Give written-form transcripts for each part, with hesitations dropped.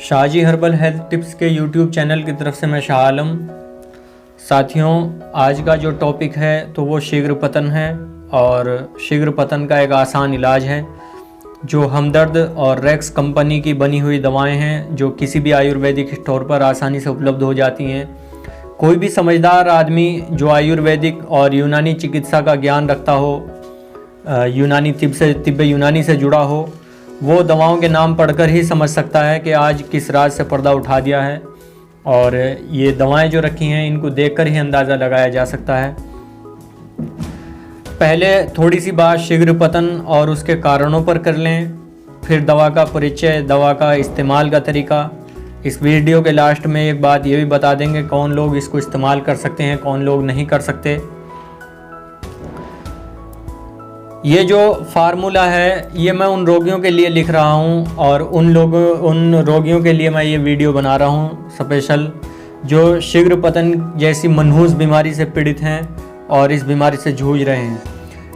Shahaji herbal health tips के YouTube channel की तरफ से मैं शाह आलम। साथियों, आज का जो टॉपिक है तो वो शीघ्र पतन है और शीघ्र पतन का एक आसान इलाज है जो हमदर्द और रेक्स कंपनी की बनी हुई दवाएं हैं जो किसी भी आयुर्वेदिक स्टोर पर आसानी से उपलब्ध हो जाती हैं। कोई भी समझदार आदमी जो आयुर्वेदिक और यूनानी चिकित्सा का ज्ञान रखता हो, यूनानी तिब्बे यूनानी से जुड़ा हो, वो दवाओं के नाम पढ़कर ही समझ सकता है कि आज किस राज से पर्दा उठा दिया है। और ये दवाएं जो रखी हैं इनको देखकर ही अंदाज़ा लगाया जा सकता है। पहले थोड़ी सी बात शीघ्र पतन और उसके कारणों पर कर लें, फिर दवा का परिचय, दवा का इस्तेमाल का तरीका। इस वीडियो के लास्ट में एक बात ये भी बता देंगे कौन लोग इसको इस्तेमाल कर सकते हैं, कौन लोग नहीं कर सकते। ये जो फार्मूला है ये मैं उन रोगियों के लिए लिख रहा हूँ और उन रोगियों के लिए मैं ये वीडियो बना रहा हूँ स्पेशल, जो शीघ्र पतन जैसी मनहूस बीमारी से पीड़ित हैं और इस बीमारी से जूझ रहे हैं।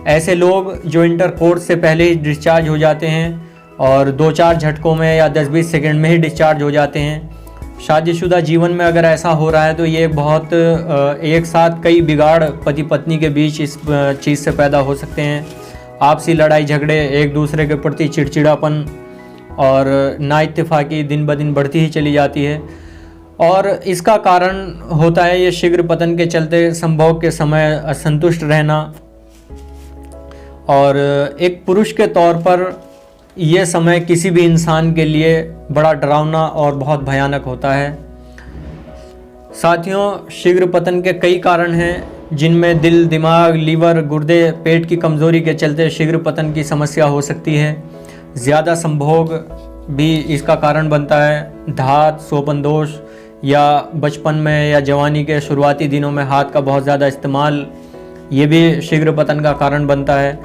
ऐसे लोग जो इंटरकोर्स से पहले ही डिस्चार्ज हो जाते हैं और 2-4 झटकों में या 10-20 सेकंड में ही डिस्चार्ज हो जाते हैं। शादीशुदा जीवन में अगर ऐसा हो रहा है तो ये बहुत एक साथ कई बिगाड़ पति पत्नी के बीच इस चीज़ से पैदा हो सकते हैं। आपसी लड़ाई झगड़े, एक दूसरे के प्रति चिड़चिड़ापन और नाइत्तेफाकी दिन ब दिन बढ़ती ही चली जाती है। और इसका कारण होता है ये शीघ्र पतन के चलते संभोग के समय असंतुष्ट रहना। और एक पुरुष के तौर पर यह समय किसी भी इंसान के लिए बड़ा डरावना और बहुत भयानक होता है। साथियों, शीघ्र पतन के कई कारण हैं जिनमें दिल, दिमाग, लीवर, गुर्दे, पेट की कमज़ोरी के चलते शीघ्र पतन की समस्या हो सकती है। ज़्यादा संभोग भी इसका कारण बनता है। धात, सोपन दोष या बचपन में या जवानी के शुरुआती दिनों में हाथ का बहुत ज़्यादा इस्तेमाल, ये भी शीघ्र पतन का कारण बनता है।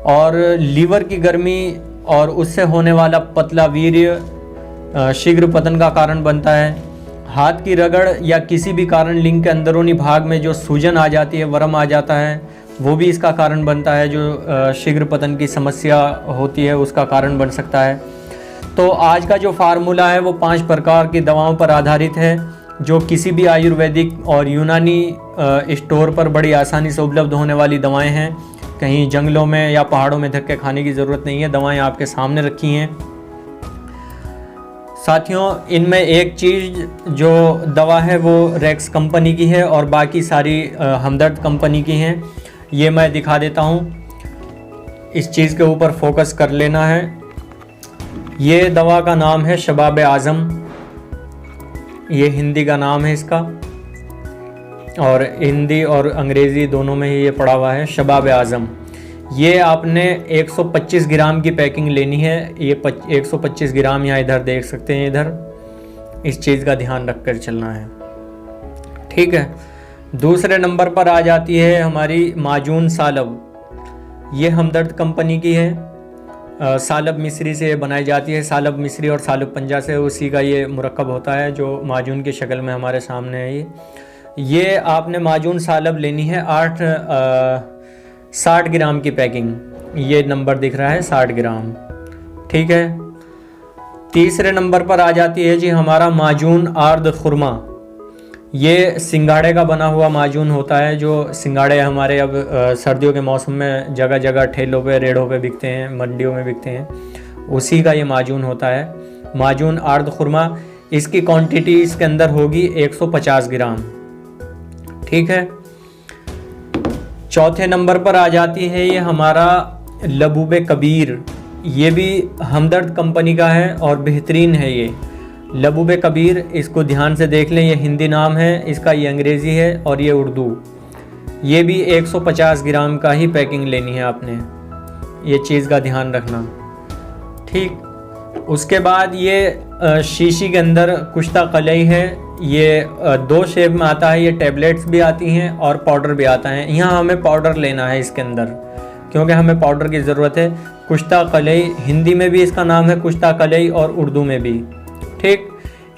और लीवर की गर्मी और उससे होने वाला पतला वीर्य शीघ्र पतन का कारण बनता है। हाथ की रगड़ या किसी भी कारण लिंग के अंदरूनी भाग में जो सूजन आ जाती है, वर्म आ जाता है, वो भी इसका कारण बनता है, जो शीघ्र पतन की समस्या होती है उसका कारण बन सकता है। तो आज का जो फार्मूला है वो 5 प्रकार की दवाओं पर आधारित है जो किसी भी आयुर्वेदिक और यूनानी स्टोर पर बड़ी आसानी से उपलब्ध होने वाली दवाएं हैं। कहीं जंगलों में या पहाड़ों में धक्के खाने की ज़रूरत नहीं है, दवाएं आपके सामने रखी हैं। साथियों, इनमें एक चीज़ जो दवा है वो रेक्स कंपनी की है और बाकी सारी हमदर्द कंपनी की हैं। ये मैं दिखा देता हूँ, इस चीज़ के ऊपर फोकस कर लेना है। ये दवा का नाम है शबाब आज़म, ये हिंदी का नाम है इसका, और हिंदी और अंग्रेज़ी दोनों में ही ये पड़ा हुआ है, शबाब आज़म। ये आपने 125 ग्राम की पैकिंग लेनी है। ये 125 ग्राम यहाँ इधर देख सकते हैं, इधर इस चीज़ का ध्यान रख कर चलना है, ठीक है। दूसरे नंबर पर आ जाती है हमारी माजून सालब। ये हमदर्द कंपनी की है। सालब मिस्री से बनाई जाती है। सालब मिस्री और सालब पंजा से उसी का ये मुरक्कब होता है जो माजून की शक्ल में हमारे सामने है। ये आपने माजून सालब लेनी है 60 ग्राम की पैकिंग। ये नंबर दिख रहा है 60 ग्राम, ठीक है। तीसरे नंबर पर आ जाती है जी हमारा माजून आर्द खुरमा। ये सिंगाड़े का बना हुआ माजून होता है, जो सिंगाड़े हमारे अब सर्दियों के मौसम में जगह जगह ठेलों पे, रेड़ों पे बिकते हैं, मंडियों में बिकते हैं, उसी का ये माजून होता है, माजून आर्द खुरमा। इसकी क्वांटिटी इसके अंदर होगी 150 ग्राम, ठीक है। चौथे नंबर पर आ जाती है ये हमारा लबूबे कबीर। ये भी हमदर्द कंपनी का है और बेहतरीन है ये लबूबे कबीर। इसको ध्यान से देख लें, ये हिंदी नाम है इसका, ये अंग्रेज़ी है और ये उर्दू। ये भी 150 ग्राम का ही पैकिंग लेनी है आपने, ये चीज़ का ध्यान रखना, ठीक। उसके बाद ये शीशी के अंदर कुश्ता कलई है। ये 2 शेप में आता है, ये टैबलेट्स भी आती हैं और पाउडर भी आता है। यहाँ हमें पाउडर लेना है इसके अंदर, क्योंकि हमें पाउडर की ज़रूरत है। कुश्ता कलई, हिंदी में भी इसका नाम है कुश्ता कलई और उर्दू में भी, ठीक।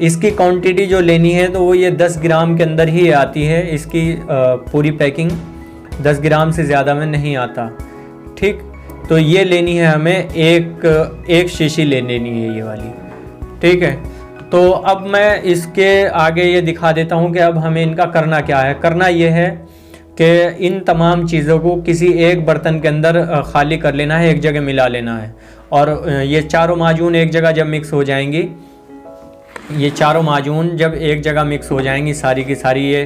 इसकी क्वांटिटी जो लेनी है तो वो ये 10 ग्राम के अंदर ही आती है। इसकी पूरी पैकिंग 10 ग्राम से ज़्यादा में नहीं आता, ठीक। तो ये लेनी है हमें एक शीशी ले लेनी है ये वाली, ठीक है। तो अब मैं इसके आगे ये दिखा देता हूँ कि अब हमें इनका करना क्या है। करना ये है कि इन तमाम चीज़ों को किसी एक बर्तन के अंदर खाली कर लेना है, एक जगह मिला लेना है। और ये चारों माजून एक जगह जब मिक्स हो जाएंगी, ये चारों माजून जब एक जगह मिक्स हो जाएंगी सारी की सारी, ये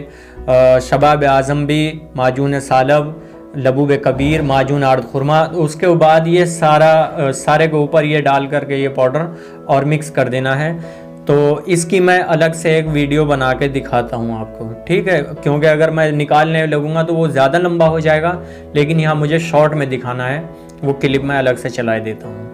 शबाब आज़म भी, माजून सालब, लबूब कबीर, माजून आर्द खुरमा, उसके बाद ये सारे के ऊपर ये डाल करके ये पाउडर और मिक्स कर देना है। तो इसकी मैं अलग से एक वीडियो बना के दिखाता हूँ आपको, ठीक है, क्योंकि अगर मैं निकालने लगूँगा तो वो ज़्यादा लंबा हो जाएगा, लेकिन यहाँ मुझे शॉर्ट में दिखाना है, वो क्लिप मैं अलग से चला देता हूँ।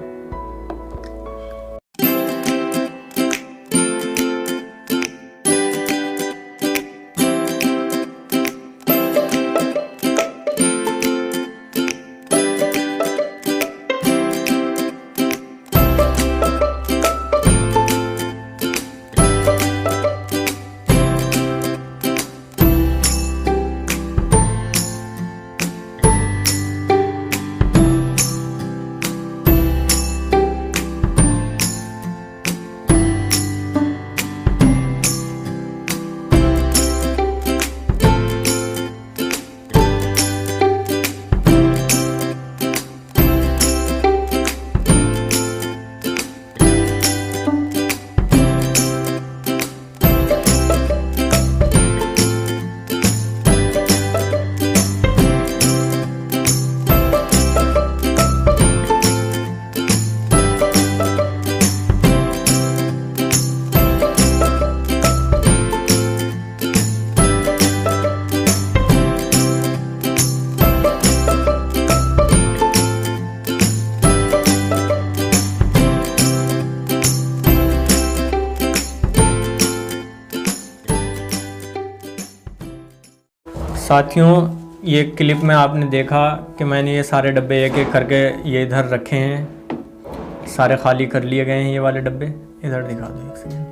साथियों, ये क्लिप में आपने देखा कि मैंने ये सारे डब्बे एक एक करके ये इधर रखे हैं, सारे खाली कर लिए गए हैं। ये वाले डब्बे इधर दिखा दो एक सेकंड।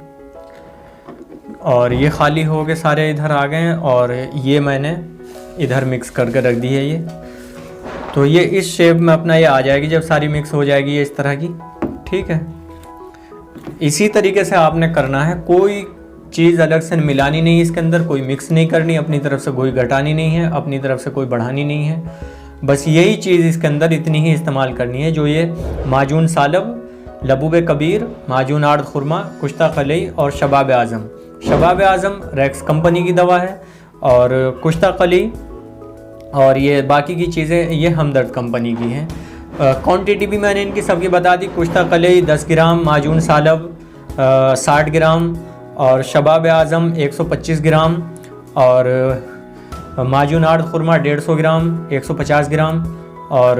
और ये खाली हो के सारे इधर आ गए हैं और ये मैंने इधर मिक्स करके रख दी है। ये तो ये इस शेप में अपना ये आ जाएगी जब सारी मिक्स हो जाएगी ये इस तरह की, ठीक है। इसी तरीके से आपने करना है, कोई चीज़ अलग से मिलानी नहीं, इसके अंदर कोई मिक्स नहीं करनी, अपनी तरफ से कोई घटानी नहीं है, अपनी तरफ से कोई बढ़ानी नहीं है। बस यही चीज़ इसके अंदर इतनी ही इस्तेमाल करनी है, जो ये माजून सालब, लबूब कबीर, माजून आर्द खुरमा, कुश्ता कलई और शबाब आज़म। शबाब आज़म रैक्स कंपनी की दवा है और कुश्ता कलई और ये बाकी की चीज़ें ये हमदर्द कंपनी की हैं। क्वांटिटी भी मैंने इनकी सबकी बता दी। कुश्ता कलई 10 ग्राम, माजून सालब 60 ग्राम और शबाब आज़म 125 ग्राम और माजून आर्द खुरमा 150 ग्राम 150 ग्राम और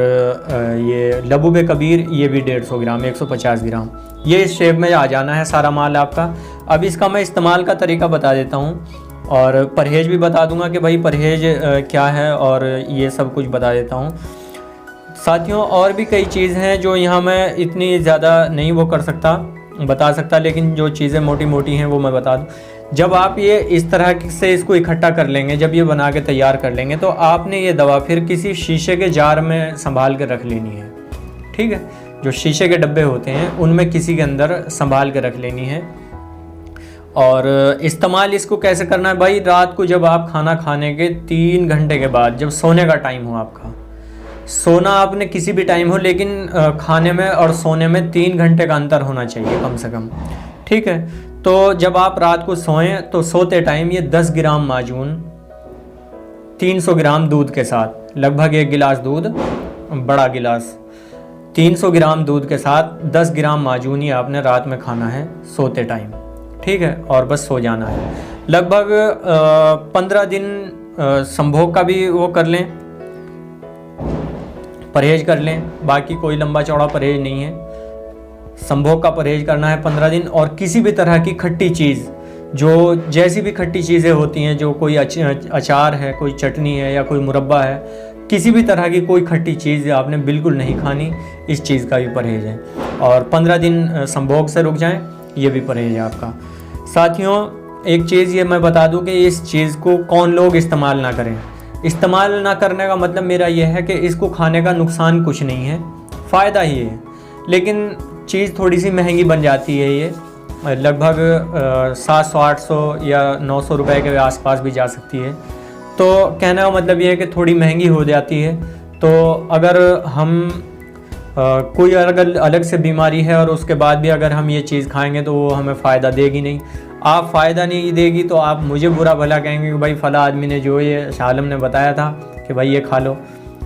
ये लबूब कबीर ये भी 150 ग्राम 150 ग्राम। ये इस शेप में आ जाना है सारा माल आपका। अब इसका मैं इस्तेमाल का तरीका बता देता हूँ और परहेज़ भी बता दूंगा कि भाई परहेज़ क्या है और ये सब कुछ बता देता हूँ। साथियों, और भी कई चीज़ हैं जो यहाँ मैं इतनी ज़्यादा नहीं वो बता सकता, लेकिन जो चीज़ें मोटी मोटी हैं वो मैं बता दूँ। जब आप ये इस तरह से इसको इकट्ठा कर लेंगे, जब ये बना के तैयार कर लेंगे, तो आपने ये दवा फिर किसी शीशे के जार में संभाल के रख लेनी है, ठीक है। जो शीशे के डब्बे होते हैं उनमें किसी के अंदर संभाल के रख लेनी है। और इस्तेमाल इसको कैसे करना है भाई, रात को जब आप खाना खाने के 3 घंटे के बाद, जब सोने का टाइम हो आपका, सोना आपने किसी भी टाइम हो, लेकिन खाने में और सोने में 3 घंटे का अंतर होना चाहिए कम से कम, ठीक है। तो जब आप रात को सोएं तो सोते टाइम ये 10 ग्राम माजून 300 ग्राम दूध के साथ, लगभग 1 गिलास दूध, बड़ा गिलास, 300 ग्राम दूध के साथ 10 ग्राम माजून ही आपने रात में खाना है सोते टाइम, ठीक है। और बस सो जाना है। लगभग 15 दिन संभोग का भी वो कर लें, परहेज कर लें, बाकी कोई लंबा चौड़ा परहेज नहीं है। संभोग का परहेज करना है 15 दिन। और किसी भी तरह की खट्टी चीज़, जो जैसी भी खट्टी चीज़ें होती हैं, जो कोई अचार है, कोई चटनी है या कोई मुरब्बा है, किसी भी तरह की कोई खट्टी चीज़ आपने बिल्कुल नहीं खानी, इस चीज़ का भी परहेज है। और 15 दिन संभोग से रुक जाएं, ये भी परहेज है आपका। साथियों, एक चीज़ ये मैं बता दूं कि इस चीज़ को कौन लोग इस्तेमाल ना करें। इस्तेमाल ना करने का मतलब मेरा यह है कि इसको खाने का नुकसान कुछ नहीं है, फ़ायदा ही है, लेकिन चीज़ थोड़ी सी महंगी बन जाती है ये, लगभग 700-800 या 900 रुपए के आसपास भी जा सकती है। तो कहने का मतलब ये है कि थोड़ी महंगी हो जाती है। तो अगर हम कोई अलग से बीमारी है और उसके बाद भी अगर हम ये चीज़ खाएंगे तो वो हमें फ़ायदा देगी नहीं। आप फ़ायदा नहीं देगी तो आप मुझे बुरा भला कहेंगे कि भाई फ़ला आदमी ने जो ये शालम ने बताया था कि भाई ये खा लो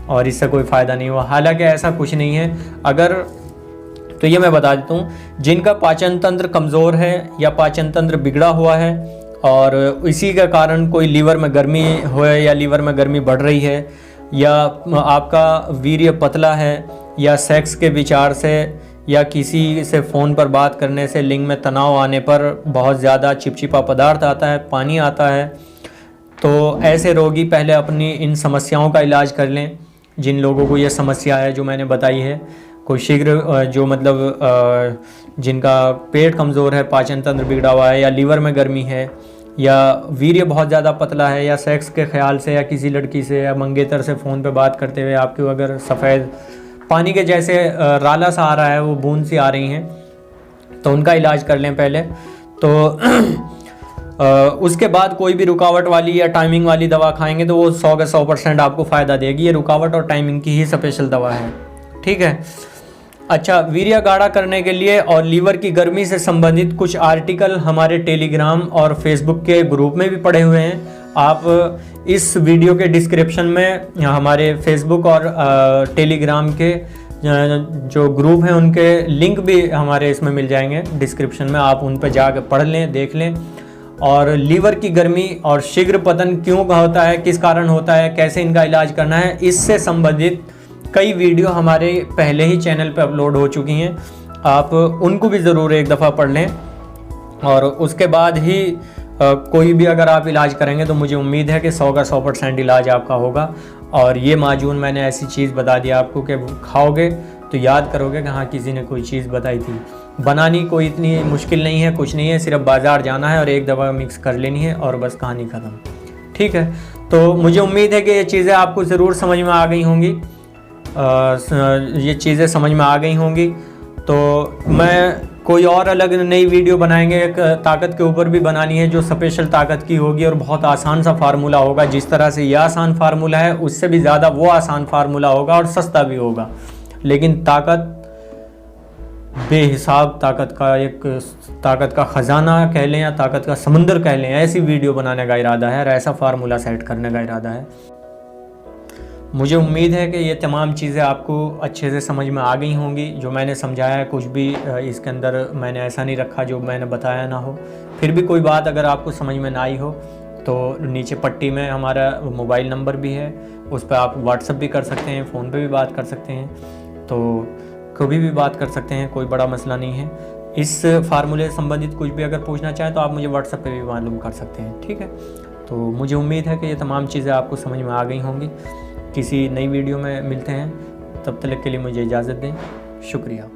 और इससे कोई फ़ायदा नहीं हुआ। हालांकि ऐसा कुछ नहीं है। अगर तो ये मैं बता देता हूँ, जिनका पाचन तंत्र कमज़ोर है या पाचन तंत्र बिगड़ा हुआ है और इसी के कारण कोई लीवर में गर्मी हो या लीवर में गर्मी बढ़ रही है, या आपका वीर्य पतला है, या सेक्स के विचार से या किसी से फ़ोन पर बात करने से लिंग में तनाव आने पर बहुत ज़्यादा चिपचिपा पदार्थ आता है, पानी आता है, तो ऐसे रोगी पहले अपनी इन समस्याओं का इलाज कर लें। जिन लोगों को ये समस्या है जो मैंने बताई है, कोई शीघ्र जो मतलब जिनका पेट कमज़ोर है, पाचन तंत्र बिगड़ा हुआ है, या लीवर में गर्मी है, या वीर्य बहुत ज़्यादा पतला है, या सेक्स के ख्याल से या किसी लड़की से या मंगेतर से फ़ोन पे बात करते हुए आपको अगर सफ़ेद पानी के जैसे राला सा आ रहा है, वो बूंद सी आ रही हैं, तो उनका इलाज कर लें पहले। तो उसके बाद कोई भी रुकावट वाली या टाइमिंग वाली दवा खाएंगे तो वो 100 के 100% आपको फ़ायदा देगी। ये रुकावट और टाइमिंग की ही स्पेशल दवा है, ठीक है। अच्छा, वीर्य गाढ़ा करने के लिए और लीवर की गर्मी से संबंधित कुछ आर्टिकल हमारे टेलीग्राम और फेसबुक के ग्रुप में भी पड़े हुए हैं। आप इस वीडियो के डिस्क्रिप्शन में हमारे फेसबुक और टेलीग्राम के जो ग्रुप हैं उनके लिंक भी हमारे इसमें मिल जाएंगे डिस्क्रिप्शन में। आप उन पर जाकर पढ़ लें, देख लें। और लीवर की गर्मी और शीघ्र पतन क्यों होता है, किस कारण होता है, कैसे इनका इलाज करना है, इससे संबंधित कई वीडियो हमारे पहले ही चैनल पर अपलोड हो चुकी हैं। आप उनको भी ज़रूर एक दफ़ा पढ़ लें और उसके बाद ही कोई भी अगर आप इलाज करेंगे तो मुझे उम्मीद है कि 100 का 100% इलाज आपका होगा। और ये माजून मैंने ऐसी चीज़ बता दी आपको कि खाओगे तो याद करोगे कि हाँ किसी ने कोई चीज़ बताई थी। बनानी कोई इतनी मुश्किल नहीं है, कुछ नहीं है, सिर्फ बाज़ार जाना है और एक दफ़ा मिक्स कर लेनी है और बस कहानी ख़त्म, ठीक है। तो मुझे उम्मीद है कि ये चीज़ें आपको ज़रूर समझ में आ गई होंगी। ये चीज़ें समझ में आ गई होंगी। तो मैं कोई और अलग नई वीडियो बनाएंगे, एक ताकत के ऊपर भी बनानी है जो स्पेशल ताकत की होगी और बहुत आसान सा फार्मूला होगा। जिस तरह से यह आसान फार्मूला है उससे भी ज़्यादा वो आसान फार्मूला होगा और सस्ता भी होगा। लेकिन ताकत बेहिसाब, ताकत का ख़जाना कह लें या ताकत का समंदर कह लें, ऐसी वीडियो बनाने का इरादा है और ऐसा फार्मूला सेट करने का इरादा है। मुझे उम्मीद है कि ये तमाम चीज़ें आपको अच्छे से समझ में आ गई होंगी। जो मैंने समझाया है कुछ भी इसके अंदर मैंने ऐसा नहीं रखा जो मैंने बताया ना हो। फिर भी कोई बात अगर आपको समझ में ना आई हो तो नीचे पट्टी में हमारा मोबाइल नंबर भी है, उस पर आप व्हाट्सएप भी कर सकते हैं, फ़ोन पे भी बात कर सकते हैं, तो कभी भी बात कर सकते हैं, कोई बड़ा मसला नहीं है। इस फार्मूले से संबंधित कुछ भी अगर पूछना चाहें तो आप मुझे व्हाट्सएप पे भी मालूम कर सकते हैं, ठीक है। तो मुझे उम्मीद है कि ये तमाम चीज़ें आपको समझ में आ गई होंगी। किसी नई वीडियो में मिलते हैं, तब तक के लिए मुझे इजाज़त दें। शुक्रिया।